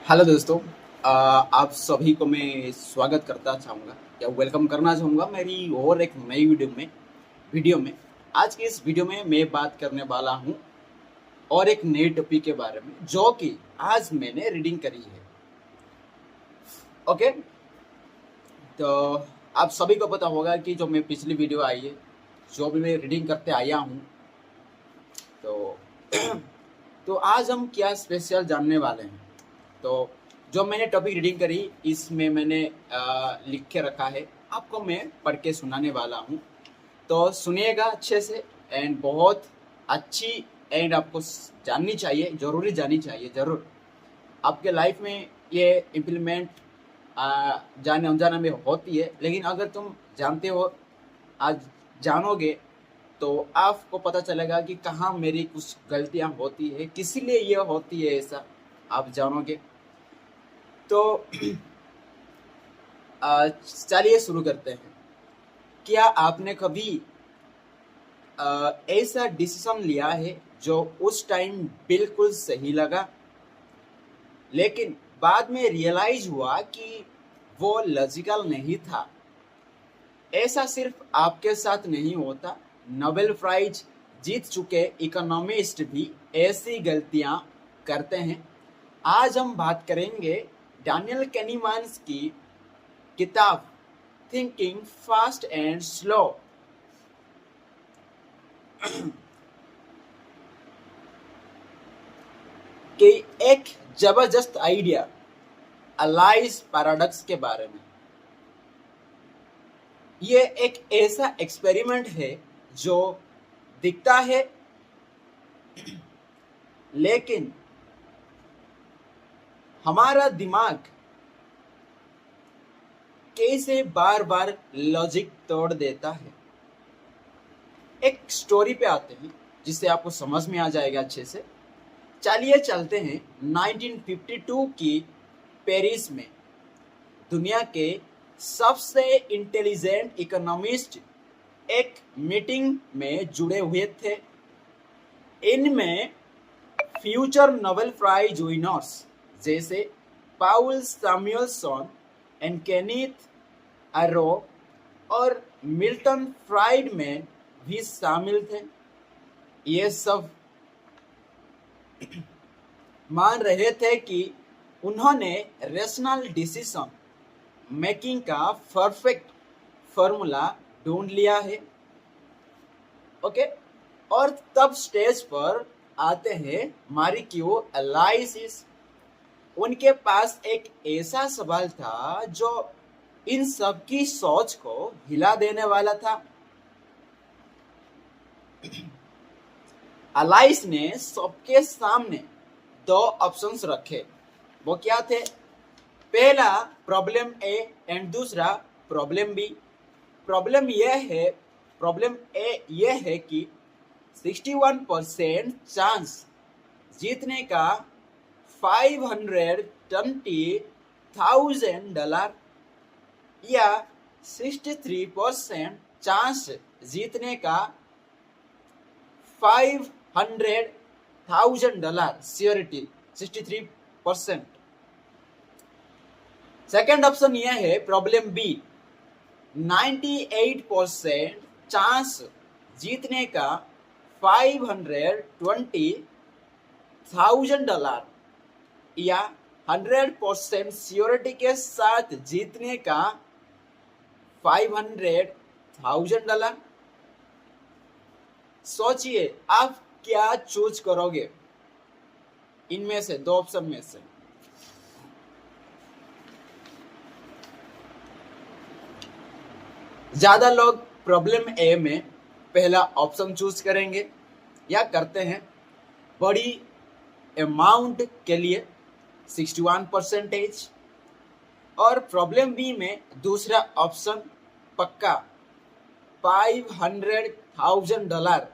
Hello दोस्तों। आप सभी को मैं स्वागत करता चाहूँगा या वेलकम करना चाहूँगा मेरी और एक नई वीडियो में। आज की इस वीडियो में मैं बात करने वाला हूँ और एक नए टॉपिक के बारे में जो कि आज मैंने रीडिंग करी है। ओके, तो आप सभी को पता होगा कि जो मैं पिछली वीडियो आई है, जो भी मैं रीडिंग करते आया हूँ, तो तो आज हम क्या स्पेशल जानने वाले हैं। तो जो मैंने टॉपिक रीडिंग करी, इसमें मैंने लिख के रखा है, आपको मैं पढ़ के सुनाने वाला हूँ। तो सुनिएगा अच्छे से, एंड बहुत अच्छी एंड आपको जाननी चाहिए, ज़रूरी जाननी चाहिए, ज़रूर आपके लाइफ में ये इम्प्लीमेंट जाने अनजाने में होती है। लेकिन अगर तुम जानते हो, आज जानोगे, तो आपको पता चलेगा कि कहाँ मेरी कुछ गलतियाँ होती है, किसी लिए ये होती है, ऐसा आप जानोगे। तो चलिए शुरू करते हैं। क्या आपने कभी ऐसा डिसीजन लिया है जो उस टाइम बिल्कुल सही लगा, लेकिन बाद में रियलाइज हुआ कि वो लॉजिकल नहीं था? ऐसा सिर्फ आपके साथ नहीं होता, नोबेल प्राइज जीत चुके इकोनॉमिस्ट भी ऐसी गलतियां करते हैं। आज हम बात करेंगे डैनियल कैनीमैन की किताब थिंकिंग फास्ट एंड स्लो के एक जबरदस्त आइडिया अलाइज पैराडॉक्स के बारे में। ये एक ऐसा एक्सपेरिमेंट है जो दिखता है, लेकिन हमारा दिमाग कैसे बार बार लॉजिक तोड़ देता है। एक स्टोरी पे आते हैं जिससे आपको समझ में आ जाएगा अच्छे से। चलिए चलते हैं 1952 की पेरिस में। दुनिया के सबसे इंटेलिजेंट इकोनॉमिस्ट एक मीटिंग में जुड़े हुए थे। इनमें फ्यूचर नोबेल प्राइज विनर्स जैसे पाउल सैमुएलसन एंड केनीथ एरो और मिल्टन फ्राइडमैन भी शामिल थे। ये सब मान रहे थे कि उन्होंने रैशनल डिसीजन मेकिंग का परफेक्ट फॉर्मूला ढूंढ लिया है। ओके, और तब स्टेज पर आते हैं मारी क्यू एलाइसिस। उनके पास एक ऐसा सवाल था जो इन सब की सोच को हिला देने वाला था। अलाइस ने सबके सामने दो ऑप्शंस रखे। वो क्या थे? पहला प्रॉब्लम ए एंड दूसरा प्रॉब्लम बी। प्रॉब्लम ए यह है कि 61% चांस जीतने का $520,000 या 63% चांस जीतने का $500,000 श्योरिटी 63%। सेकेंड ऑप्शन यह है प्रॉब्लम बी, 98% चांस जीतने का $520,000 या 100% श्योरिटी के साथ जीतने का $500,000। सोचिए आप क्या चूज करोगे इनमें से दो ऑप्शन में से। ज्यादा लोग प्रॉब्लम ए में पहला ऑप्शन चूज करेंगे या करते हैं। बड़ी अमाउंट के लिए 61%, और प्रॉब्लम बी में दूसरा ऑप्शन पक्का $500,000।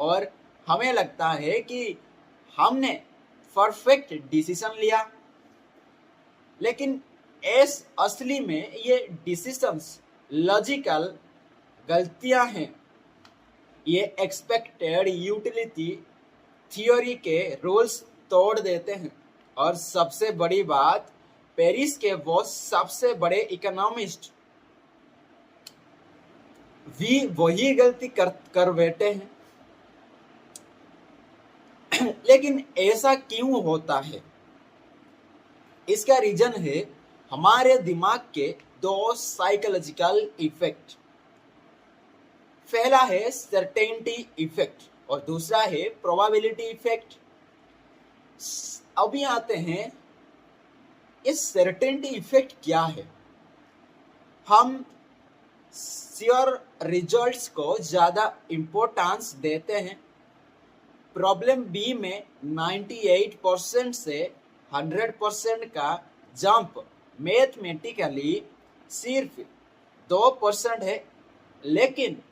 और हमें लगता है कि हमने परफेक्ट डिसीजन लिया, लेकिन असली में ये डिसीजंस लॉजिकल गलतियां हैं। ये एक्सपेक्टेड यूटिलिटी थ्योरी के रूल्स तोड़ देते हैं। और सबसे बड़ी बात, पेरिस के वो सबसे बड़े इकोनॉमिस्ट भी वही गलती कर बैठे हैं। लेकिन ऐसा क्यों होता है? इसका रीजन है हमारे दिमाग के दो साइकोलॉजिकल इफेक्ट। पहला है सर्टेनिटी इफेक्ट और दूसरा है प्रोबेबिलिटी इफेक्ट। अभी आते हैं, इस सर्टेनिटी इफेक्ट क्या है? हम श्योर रिजल्ट्स को ज्यादा इंपॉर्टेंस देते हैं। प्रॉब्लम बी में 98% से 100% का जंप मैथमेटिकली सिर्फ 2% है, लेकिन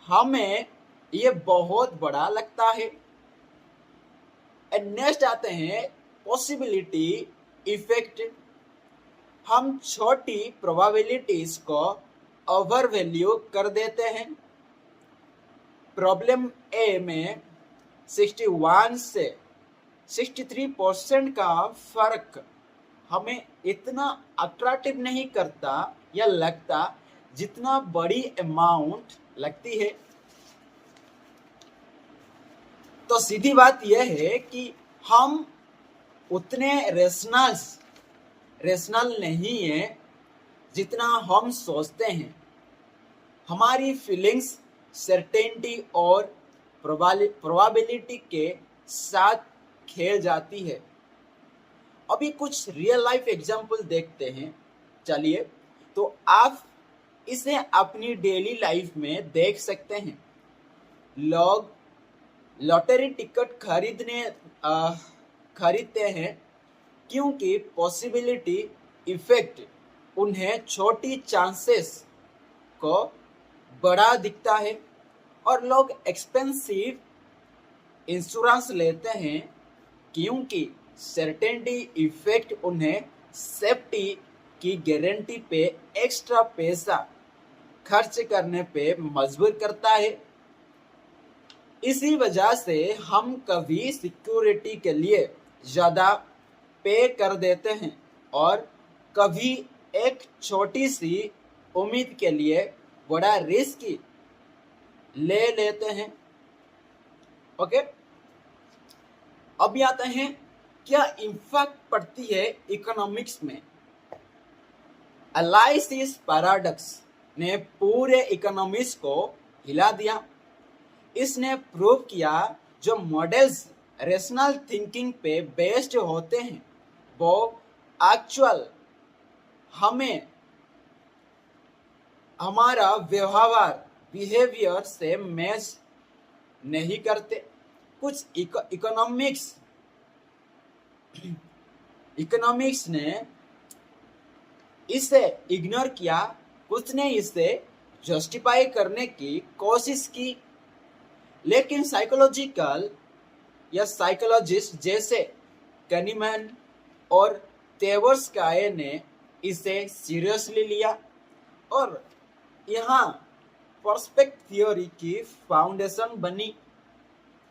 हमें ये बहुत बड़ा लगता है। नेक्स्ट आते हैं पॉसिबिलिटी इफेक्ट। हम छोटी प्रोबेबिलिटीज को ओवर वैल्यू कर देते हैं। प्रॉब्लम ए में 61 से 63% का फर्क हमें इतना अट्रैक्टिव नहीं करता या लगता जितना बड़ी अमाउंट लगती है। तो सीधी बात यह है कि हम उतने रेशनल नहीं है जितना हम सोचते हैं। हमारी फीलिंग्स सर्टेनिटी और प्रोबेबिलिटी के साथ खेल जाती है। अभी कुछ रियल लाइफ एग्जांपल देखते हैं। चलिए, तो आप इसे अपनी डेली लाइफ में देख सकते हैं। लोग लॉटरी टिकट खरीदते हैं क्योंकि पॉसिबिलिटी इफेक्ट उन्हें छोटी चांसेस को बड़ा दिखता है। और लोग एक्सपेंसिव इंश्योरेंस लेते हैं क्योंकि सर्टेनिटी इफेक्ट उन्हें सेफ्टी की गारंटी पे एक्स्ट्रा पैसा खर्च करने पे मजबूर करता है। इसी वजह से हम कभी सिक्योरिटी के लिए ज़्यादा पे कर देते हैं और कभी एक छोटी सी उम्मीद के लिए बड़ा रिस्क ले लेते हैं। ओके, अभी आते हैं क्या इम्पैक्ट पड़ती है इकोनॉमिक्स में। अलाइसिस पैराडॉक्स ने पूरे इकोनॉमिक्स को हिला दिया। इसने प्रूव किया जो मॉडल्स रेशनल थिंकिंग पे बेस्ड होते हैं वो एक्चुअल हमें हमारा बिहेवियर से मैच नहीं करते। कुछ इकोनॉमिक्स ने इसे इग्नोर किया, कुछ ने इसे जस्टिफाई करने की कोशिश की। लेकिन साइकोलॉजिस्ट जैसे कनीमैन और तेवर्स्काय ने इसे सीरियसली लिया और यहाँ पर्सपेक्ट थ्योरी की फाउंडेशन बनी,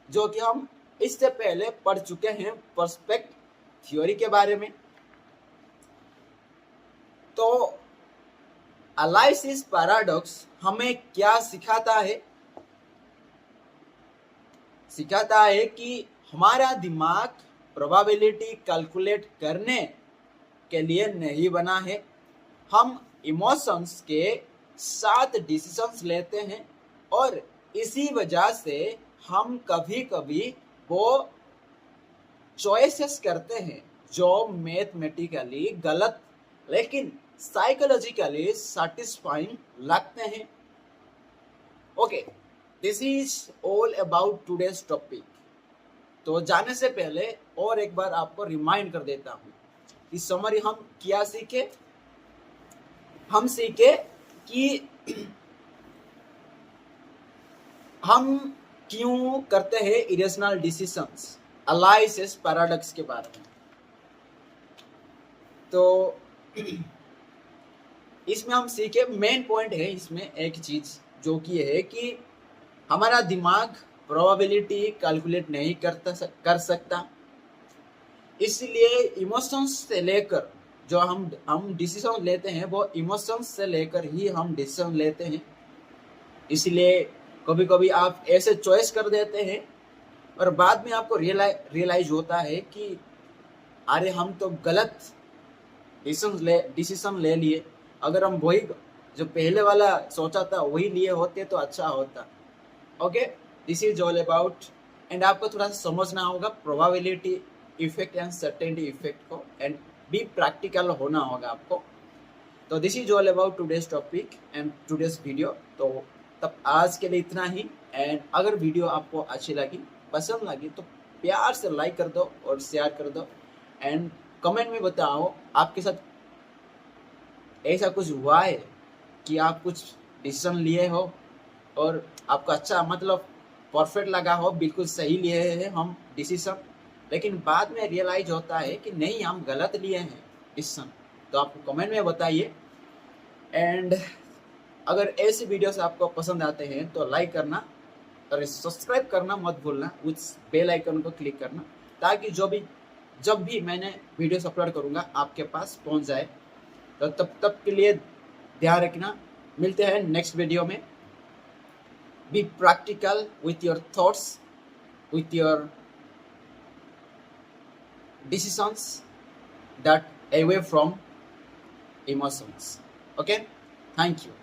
जो कि हम इससे पहले पढ़ चुके हैं पर्सपेक्ट थ्योरी के बारे में। तो अलाइसिस पैराडॉक्स हमें क्या सिखाता है? सिखाता है कि हमारा दिमाग प्रोबेबिलिटी कैलकुलेट करने के लिए नहीं बना है। हम इमोशंस के साथ डिसीजंस लेते हैं और इसी वजह से हम कभी कभी वो चॉइसेस करते हैं जो मैथमेटिकली गलत लेकिन साइकोलॉजिकली सैटिस्फाइंग लगते हैं। Okay, this is all about today's topic. तो जाने से पहले और एक बार आपको रिमाइंड कर देता हूँ कि समरी हम क्या सीखे। हम सीखे कि हम क्यों करते हैं इरेशनल डिसीजंस, अलाइसिस पैराडॉक्स के बारे में। तो इसमें हम सीखे, मेन पॉइंट है इसमें एक चीज जो कि है कि हमारा दिमाग प्रोबेबिलिटी कैलकुलेट नहीं कर सकता। इसलिए इमोशंस से लेकर जो हम डिसीजन लेते हैं वो इमोशंस से लेकर ही हम डिसीजन लेते हैं। इसलिए कभी कभी आप ऐसे चॉइस कर देते हैं और बाद में आपको रियलाइज होता है कि अरे हम तो गलत डिसीजन ले लिए। अगर हम वही जो पहले वाला सोचा था वही लिए होते तो अच्छा होता। Okay, this is all about. And आपको थोड़ा सा समझना होगा probability effect and certainty effect को, एंड भी प्रैक्टिकल होना होगा आपको। तो this is all about today's topic and today's video. तो तब आज के लिए इतना ही। एंड अगर वीडियो आपको अच्छी लगी, पसंद लगी, तो प्यार से लाइक कर दो और शेयर कर दो। एंड कमेंट में बताओ आपके साथ ऐसा कुछ हुआ है कि आप कुछ डिसीजन लिए हो और आपको अच्छा मतलब परफेक्ट लगा हो, बिल्कुल सही लिए हैं हम डिसीजन, लेकिन बाद में रियलाइज होता है कि नहीं हम गलत लिए हैं डिसीजन। तो आप कमेंट में बताइए। एंड अगर ऐसे वीडियोस आपको पसंद आते हैं तो लाइक करना और सब्सक्राइब करना मत भूलना, उस बेल आइकन को क्लिक करना, ताकि जब भी मैंने वीडियोस अपलोड करूँगा आपके पास पहुँच जाए। तो तब के लिए ध्यान रखना। मिलते हैं नेक्स्ट वीडियो में। Be practical with your thoughts, with your decisions that away from emotions. Okay, thank you.